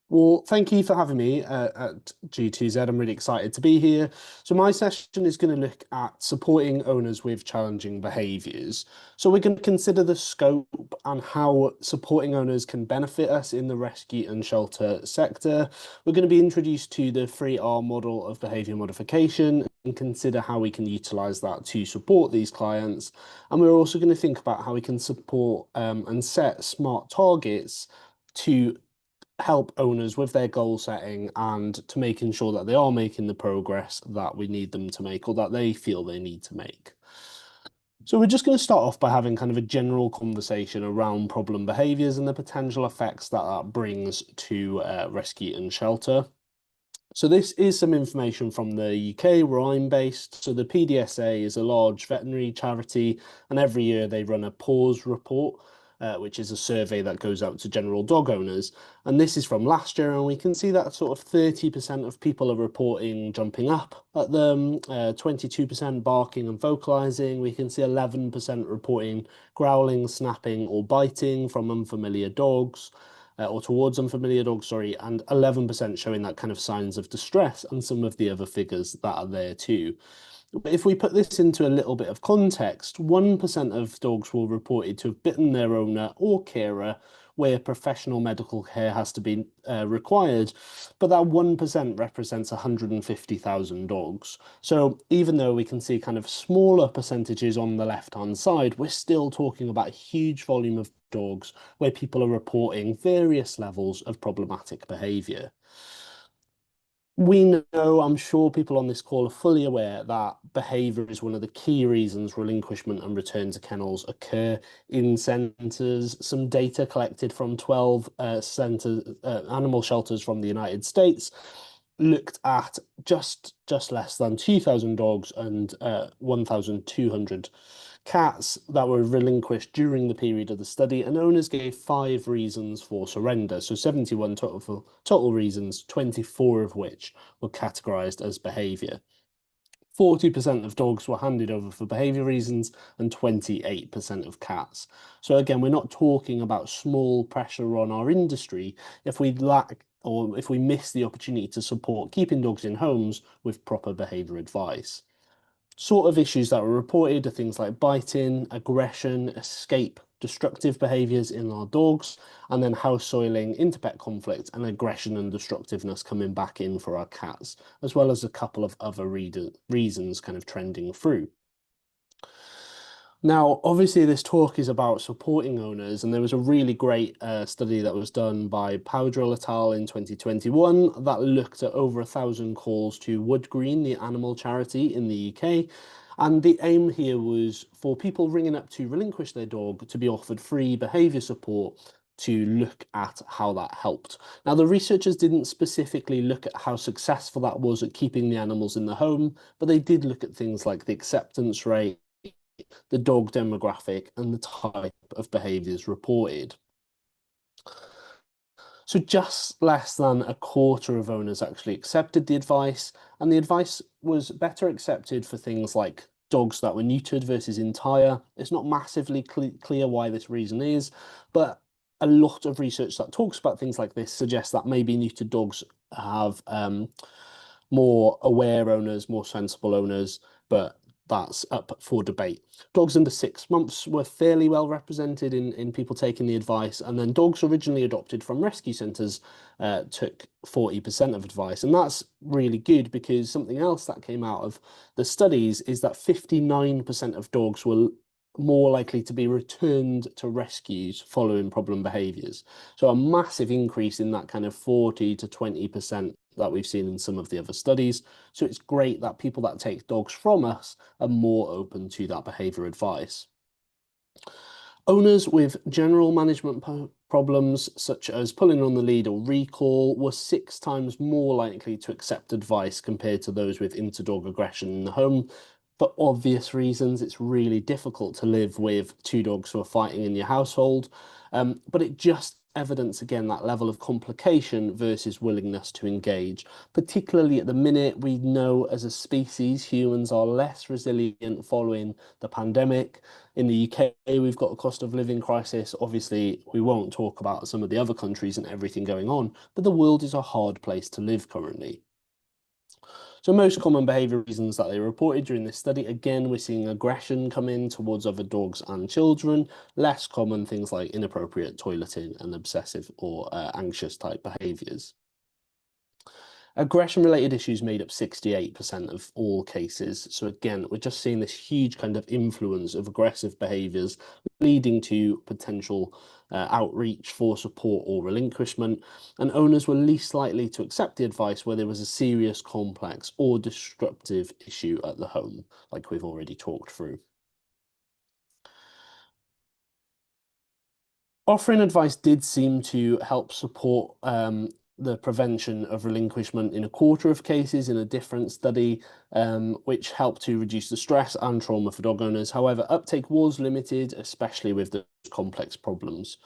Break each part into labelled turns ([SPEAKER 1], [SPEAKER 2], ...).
[SPEAKER 1] Well, thank you for having me at G2Z. I'm really excited to be here. So my session is going to look at supporting owners with challenging behaviours. So we're going to consider the scope and how supporting owners can benefit us in the rescue and shelter sector. We're going to be introduced to the 3R model of behaviour modification and consider how we can utilise that to support these clients. And we're also going to think about how we can support and set smart targets to help owners with their goal setting and to making sure that they are making the progress that we need them to make or that they feel they need to make. So we're just going to start off by having kind of a general conversation around problem behaviours and the potential effects that that brings to rescue and shelter. So this is some information from the UK where I'm based. So the PDSA is a large veterinary charity, and every year they run a pause report, which is a survey that goes out to general dog owners. And this is from last year, and we can see that sort of 30% of people are reporting jumping up at them, 22% barking and vocalizing. We can see 11% reporting growling, snapping, or biting from unfamiliar dogs or towards unfamiliar dogs, sorry, and 11% showing that kind of signs of distress and some of the other figures that are there too. But if we put this into a little bit of context, 1% of dogs were reported to have bitten their owner or carer where professional medical care has to be required, but that 1% represents 150,000 dogs. So even though we can see kind of smaller percentages on the left-hand side, we're still talking about a huge volume of dogs where people are reporting various levels of problematic behaviour. We know, I'm sure people on this call are fully aware that behaviour is one of the key reasons relinquishment and return to kennels occur in centres. Some data collected from 12 animal shelters from the United States looked at just less than 2,000 dogs and 1,200 cats that were relinquished during the period of the study, and owners gave 5 reasons for surrender. So 71 total reasons, 24 of which were categorized as behavior. 40% of dogs were handed over for behavior reasons and 28% of cats. So again, we're not talking about small pressure on our industry if we lack or if we miss the opportunity to support keeping dogs in homes with proper behavior advice. Sort of issues that were reported are things like biting, aggression, escape, destructive behaviours in our dogs, and then house soiling, interpet conflict, and aggression and destructiveness coming back in for our cats, as well as a couple of other reasons kind of trending through. Now, obviously, this talk is about supporting owners, and there was a really great study that was done by Powell et al. In 2021 that looked at over 1,000 calls to Wood Green, the animal charity in the UK. And the aim here was for people ringing up to relinquish their dog to be offered free behaviour support to look at how that helped. Now, the researchers didn't specifically look at how successful that was at keeping the animals in the home, but they did look at things like the acceptance rate, the dog demographic, and the type of behaviours reported. So just less than a quarter of owners actually accepted the advice, and the advice was better accepted for things like dogs that were neutered versus entire. It's not massively clear why this reason is, but a lot of research that talks about things like this suggests that maybe neutered dogs have more aware owners, more sensible owners, but that's up for debate. Dogs under 6 months were fairly well represented in people taking the advice, and then dogs originally adopted from rescue centres took 40% of advice. And that's really good because something else that came out of the studies is that 59% of dogs were more likely to be returned to rescues following problem behaviours. So a massive increase in that kind of 40 to 20% that we've seen in some of the other studies. So it's great that people that take dogs from us are more open to that behaviour advice. Owners with general management problems, such as pulling on the lead or recall, were 6 times more likely to accept advice compared to those with interdog aggression in the home. For obvious reasons, it's really difficult to live with 2 dogs who are fighting in your household, but it just evidence again that level of complication versus willingness to engage. Particularly at the minute, we know as a species, humans are less resilient following the pandemic. In the UK, we've got a cost of living crisis. Obviously, we won't talk about some of the other countries and everything going on, but the world is a hard place to live currently. So most common behaviour reasons that they reported during this study, again, we're seeing aggression come in towards other dogs and children. Less common things like inappropriate toileting and obsessive or anxious type behaviours. Aggression-related issues made up 68% of all cases. So again, we're just seeing this huge kind of influence of aggressive behaviours leading to potential outreach for support or relinquishment. And owners were least likely to accept the advice where there was a serious, complex or disruptive issue at the home, like we've already talked through. Offering advice did seem to help support the prevention of relinquishment in a quarter of cases in a different study, which helped to reduce the stress and trauma for dog owners. However, uptake was limited, especially with the complex problems.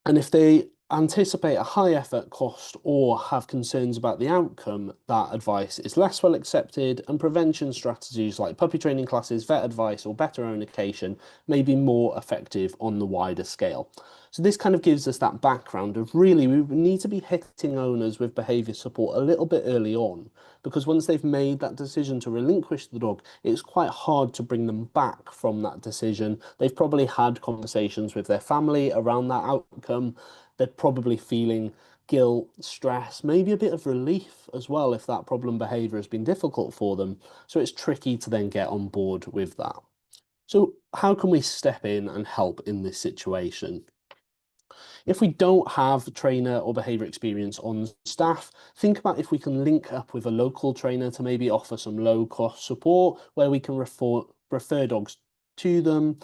[SPEAKER 1] And if they anticipate a high effort cost or have concerns about the outcome, that advice is less well accepted, and prevention strategies like puppy training classes, vet advice, or better own-cation may be more effective on the wider scale. So this kind of gives us that background of really we need to be hitting owners with behaviour support a little bit early on, because once they've made that decision to relinquish the dog, it's quite hard to bring them back from that decision. They've probably had conversations with their family around that outcome. They're probably feeling guilt, stress, maybe a bit of relief as well if that problem behaviour has been difficult for them. So it's tricky to then get on board with that. So how can we step in and help in this situation? If we don't have trainer or behaviour experience on staff, think about if we can link up with a local trainer to maybe offer some low-cost support where we can refer dogs to them,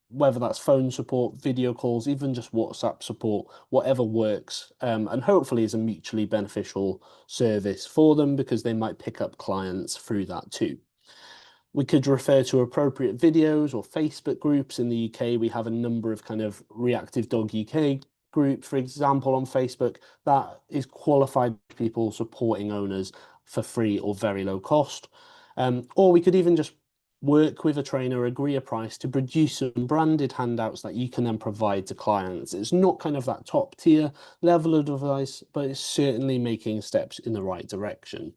[SPEAKER 1] whether that's phone support, video calls, even just WhatsApp support, whatever works, and hopefully is a mutually beneficial service for them because they might pick up clients through that too. We could refer to appropriate videos or Facebook groups. In the UK, we have a number of kind of Reactive Dog UK group, for example, on Facebook, that is qualified people supporting owners for free or very low cost. Or we could even just work with a trainer, agree a price to produce some branded handouts that you can then provide to clients. It's not kind of that top tier level of advice, but it's certainly making steps in the right direction.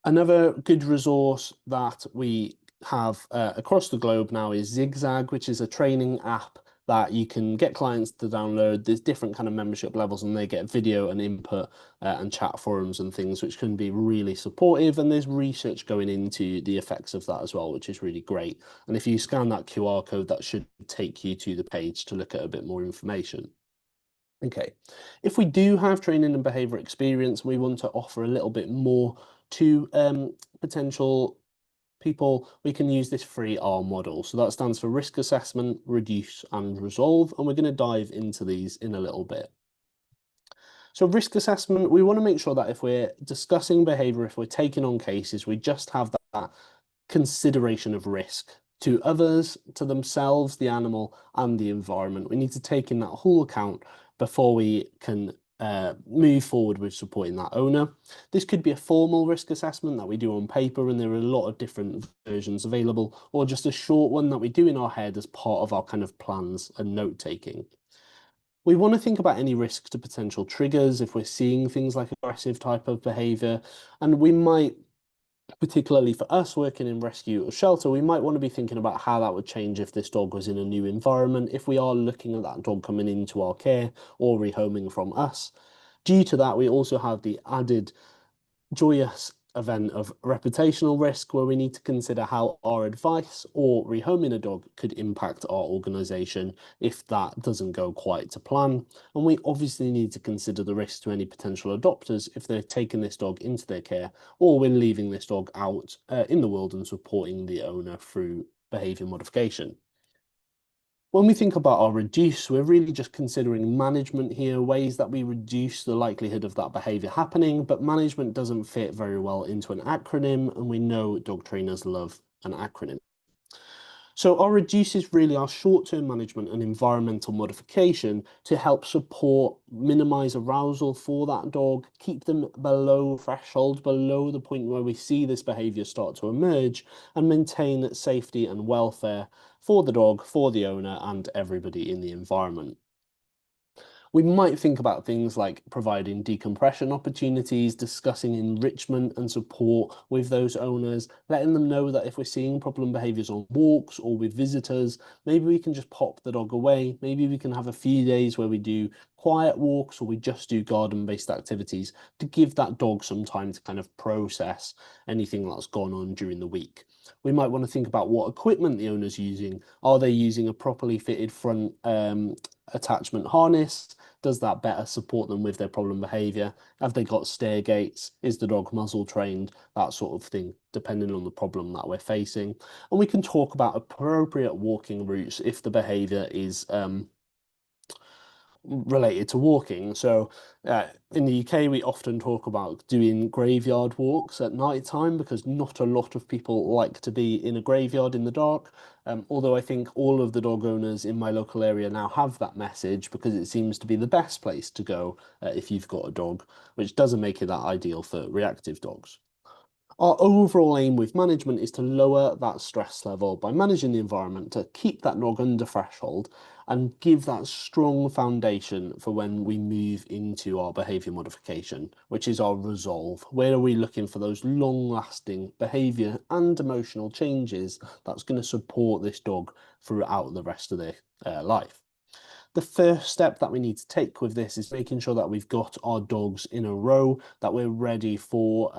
[SPEAKER 1] Another good resource that we have across the globe now is Zigzag, which is a training app that you can get clients to download. There's different kind of membership levels and they get video and input and chat forums and things, which can be really supportive. And there's research going into the effects of that as well, which is really great. And if you scan that QR code, that should take you to the page to look at a bit more information. Okay, if we do have training and behaviour experience, we want to offer a little bit more to potential people, we can use this 3R model. So that stands for risk assessment, reduce and resolve. And we're going to dive into these in a little bit. So risk assessment, we want to make sure that if we're discussing behaviour, if we're taking on cases, we just have that consideration of risk to others, to themselves, the animal and the environment. We need to take in that whole account before we can move forward with supporting that owner. This could be a formal risk assessment that we do on paper, and there are a lot of different versions available, or just a short one that we do in our head as part of our kind of plans and note taking. We want to think about any risk to potential triggers if we're seeing things like aggressive type of behaviour, and we might, particularly for us working in rescue or shelter, we might want to be thinking about how that would change if this dog was in a new environment, if we are looking at that dog coming into our care or rehoming from us. Due to that, we also have the added joyous event of reputational risk, where we need to consider how our advice or rehoming a dog could impact our organisation if that doesn't go quite to plan. And we obviously need to consider the risk to any potential adopters if they're taking this dog into their care, or we're leaving this dog out in the world and supporting the owner through behaviour modification. When we think about our reduce, we're really just considering management here, ways that we reduce the likelihood of that behaviour happening, but management doesn't fit very well into an acronym, and we know dog trainers love an acronym. So our reduce is really our short-term management and environmental modification to help support, minimize arousal for that dog, keep them below threshold, below the point where we see this behavior start to emerge, and maintain safety and welfare for the dog, for the owner, and everybody in the environment. We might think about things like providing decompression opportunities, discussing enrichment and support with those owners, letting them know that if we're seeing problem behaviours on walks or with visitors, maybe we can just pop the dog away. Maybe we can have a few days where we do quiet walks or we just do garden-based activities to give that dog some time to kind of process anything that's gone on during the week. We might want to think about what equipment the owner's using. Are they using a properly fitted front attachment harness? Does that better support them with their problem behaviour? Have they got stair gates? Is the dog muzzle trained? That sort of thing, depending on the problem that we're facing. And we can talk about appropriate walking routes if the behaviour is related to walking. So in the UK, we often talk about doing graveyard walks at night time because not a lot of people like to be in a graveyard in the dark. Although I think all of the dog owners in my local area now have that message because it seems to be the best place to go if you've got a dog, which doesn't make it that ideal for reactive dogs. Our overall aim with management is to lower that stress level by managing the environment to keep that dog under threshold and give that strong foundation for when we move into our behaviour modification, which is our resolve. Where are we looking for those long-lasting behaviour and emotional changes that's going to support this dog throughout the rest of their life? The first step that we need to take with this is making sure that we've got our dogs in a row, that we're ready for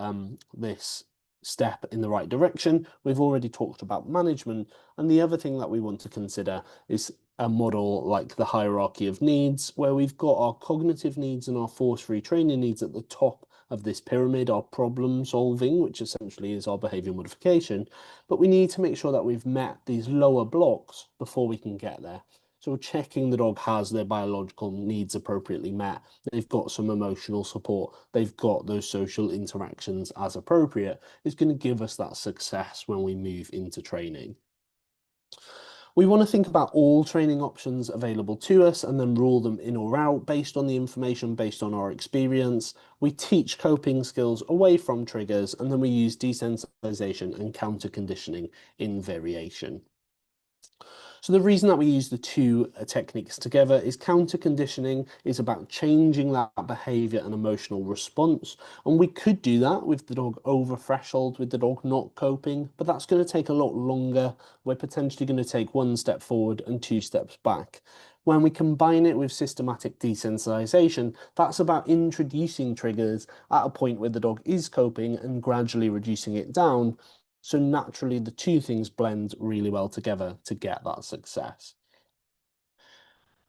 [SPEAKER 1] this step in the right direction. We've already talked about management, and the other thing that we want to consider is a model like the hierarchy of needs, where we've got our cognitive needs and our force-free training needs at the top of this pyramid, our problem solving, which essentially is our behavior modification. But we need to make sure that we've met these lower blocks before we can get there. So checking the dog has their biological needs appropriately met, they've got some emotional support, they've got those social interactions as appropriate, is going to give us that success when we move into training. We want to think about all training options available to us and then rule them in or out based on the information, based on our experience. We teach coping skills away from triggers, and then we use desensitization and counter conditioning in variation. So the reason that we use the two techniques together is counter conditioning is about changing that behavior and emotional response. And we could do that with the dog over threshold, with the dog not coping, but that's going to take a lot longer. We're potentially going to take one step forward and two steps back. When we combine it with systematic desensitization, that's about introducing triggers at a point where the dog is coping and gradually reducing it down. So naturally, the two things blend really well together to get that success.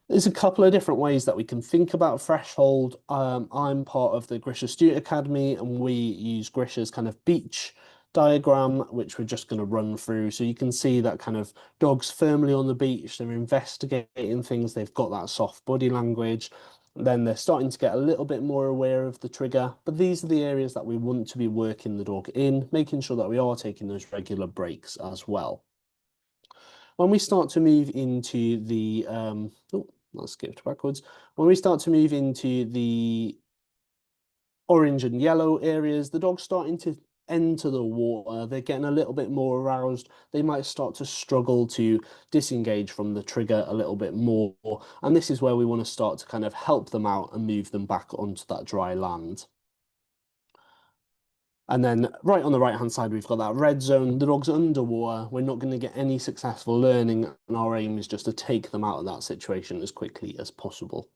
[SPEAKER 1] There's a couple of different ways that we can think about threshold. I'm part of the Grisha Student Academy, and we use Grisha's kind of beach diagram, which we're just going to run through. So you can see that kind of dogs firmly on the beach, they're investigating things, they've got that soft body language. Then they're starting to get a little bit more aware of the trigger, but these are the areas that we want to be working the dog in, making sure that we are taking those regular breaks as well. When we start to move into the, let's skip backwards. When we start to move into the orange and yellow areas, the dog's starting to enter the water, they're getting a little bit more aroused, they might start to struggle to disengage from the trigger a little bit more, and this is where we want to start to kind of help them out and move them back onto that dry land. And then right on the right-hand side, we've got that red zone. The dog's underwater. We're not going to get any successful learning, and our aim is just to take them out of that situation as quickly as possible.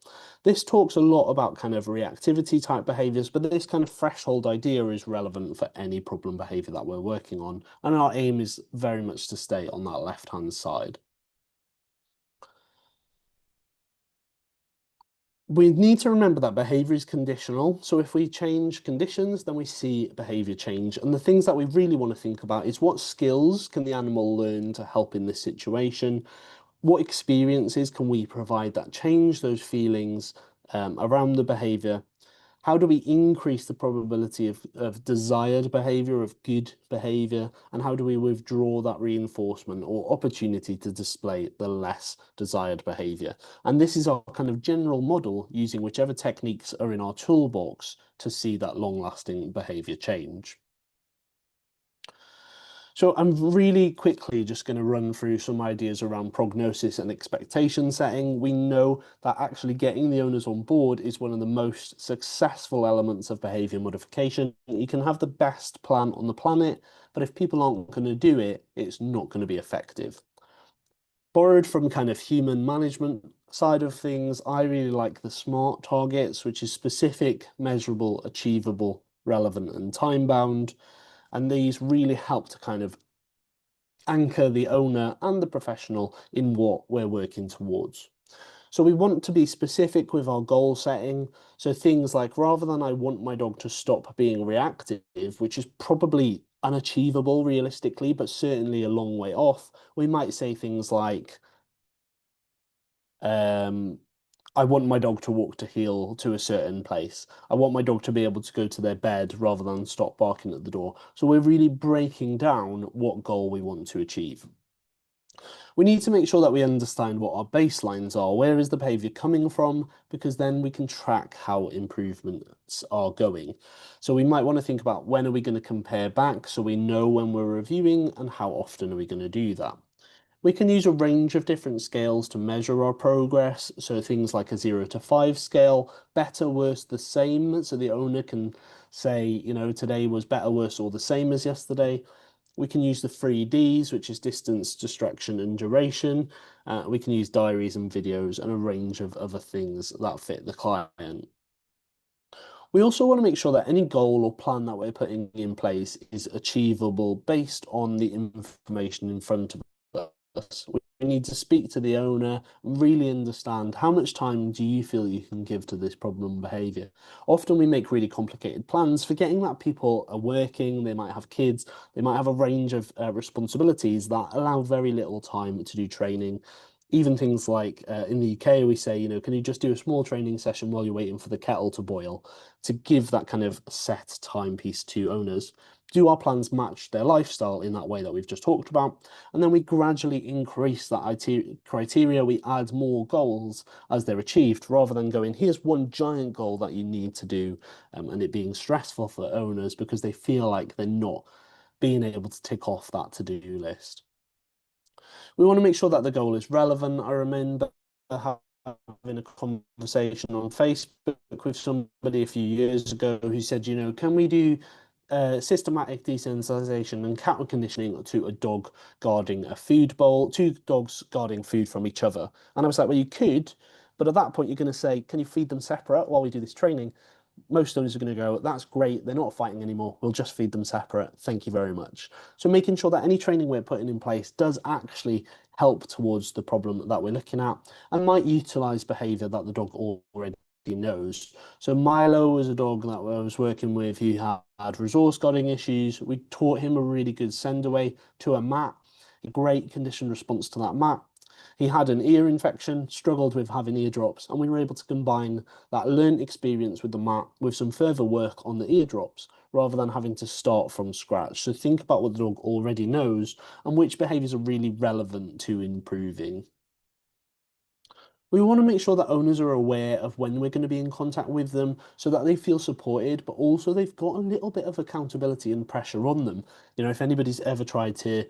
[SPEAKER 1] This talks a lot about kind of reactivity type behaviours, but this kind of threshold idea is relevant for any problem behaviour that we're working on. And our aim is very much to stay on that left-hand side. We need to remember that behavior is conditional. So if we change conditions, then we see behavior change. And the things that we really want to think about is what skills can the animal learn to help in this situation? What experiences can we provide that change those feelings around the behavior? How do we increase the probability of desired behavior, of good behavior? And how do we withdraw that reinforcement or opportunity to display the less desired behavior? And this is our kind of general model using whichever techniques are in our toolbox to see that long-lasting behavior change. So I'm really quickly just going to run through some ideas around prognosis and expectation setting. We know that actually getting the owners on board is one of the most successful elements of behavior modification. You can have the best plan on the planet, but if people aren't going to do it, it's not going to be effective. Borrowed from kind of human management side of things, I really like the SMART targets, which is specific, measurable, achievable, relevant, and time-bound. And these really help to kind of anchor the owner and the professional in what we're working towards. So we want to be specific with our goal setting. So things like, rather than I want my dog to stop being reactive, which is probably unachievable realistically, but certainly a long way off, we might say things like, I want my dog to walk to heel to a certain place. I want my dog to be able to go to their bed rather than stop barking at the door. So we're really breaking down what goal we want to achieve. We need to make sure that we understand what our baselines are. Where is the behavior coming from? Because then we can track how improvements are going. So we might want to think about, when are we going to compare back so we know when we're reviewing, and how often are we going to do that? We can use a range of different scales to measure our progress. So things like a 0 to 5 scale, better, worse, the same. So the owner can say, you know, today was better, worse, or the same as yesterday. We can use the 3Ds, which is distance, distraction, and duration. We can use diaries and videos and a range of other things that fit the client. We also want to make sure that any goal or plan that we're putting in place is achievable based on the information in front of us. We need to speak to the owner and really understand, how much time do you feel you can give to this problem behavior? Often we make really complicated plans, forgetting that people are working, they might have kids, they might have a range of responsibilities that allow very little time to do training. Even things like in the UK, we say, you know, can you just do a small training session while you're waiting for the kettle to boil, to give that kind of set timepiece to owners. Do our plans match their lifestyle in that way that we've just talked about? And then we gradually increase that criteria. We add more goals as they're achieved, rather than going, here's one giant goal that you need to do, and it being stressful for owners because they feel like they're not being able to tick off that to-do list. We want to make sure that the goal is relevant. I remember having a conversation on Facebook with somebody a few years ago who said, you know, can we do systematic desensitization and cattle conditioning to a dog guarding a food bowl, two dogs guarding food from each other? And I was like, well, you could, but at that point, you're going to say, can you feed them separate while we do this training? Most owners are going to go, that's great, they're not fighting anymore, we'll just feed them separate, thank you very much. So making sure that any training we're putting in place does actually help towards the problem that we're looking at, and might utilize behavior that the dog already knows. So Milo was a dog that I was working with. He had resource guarding issues. We taught him a really good send away to a mat, a great conditioned response to that mat. He had an ear infection, struggled with having eardrops, and we were able to combine that learnt experience with the mat with some further work on the eardrops, rather than having to start from scratch. So think about what the dog already knows and which behaviours are really relevant to improving. We want to make sure that owners are aware of when we're going to be in contact with them, so that they feel supported, but also they've got a little bit of accountability and pressure on them. You know, if anybody's ever tried to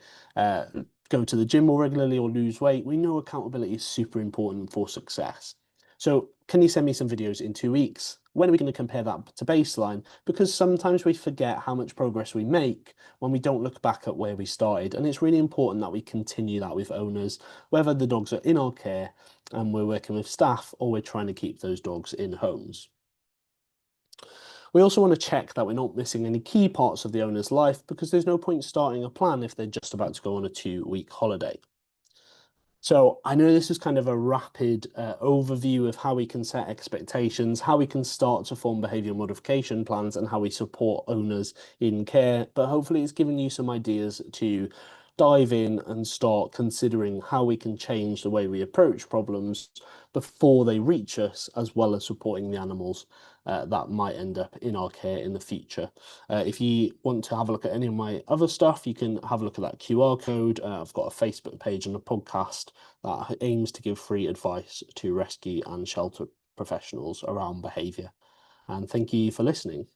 [SPEAKER 1] go to the gym more regularly or lose weight, we know accountability is super important for success. So can you send me some videos in 2 weeks? When are we going to compare that to baseline? Because sometimes we forget how much progress we make when we don't look back at where we started. And it's really important that we continue that with owners, whether the dogs are in our care and we're working with staff, or we're trying to keep those dogs in homes. We also want to check that we're not missing any key parts of the owner's life, because there's no point starting a plan if they're just about to go on a 2-week holiday. So I know this is kind of a rapid overview of how we can set expectations, how we can start to form behaviour modification plans, and how we support owners in care, but hopefully it's given you some ideas to dive in and start considering how we can change the way we approach problems before they reach us, as well as supporting the animals that might end up in our care in the future. If you want to have a look at any of my other stuff, you can have a look at that QR code. I've got a Facebook page and a podcast that aims to give free advice to rescue and shelter professionals around behaviour. And thank you for listening.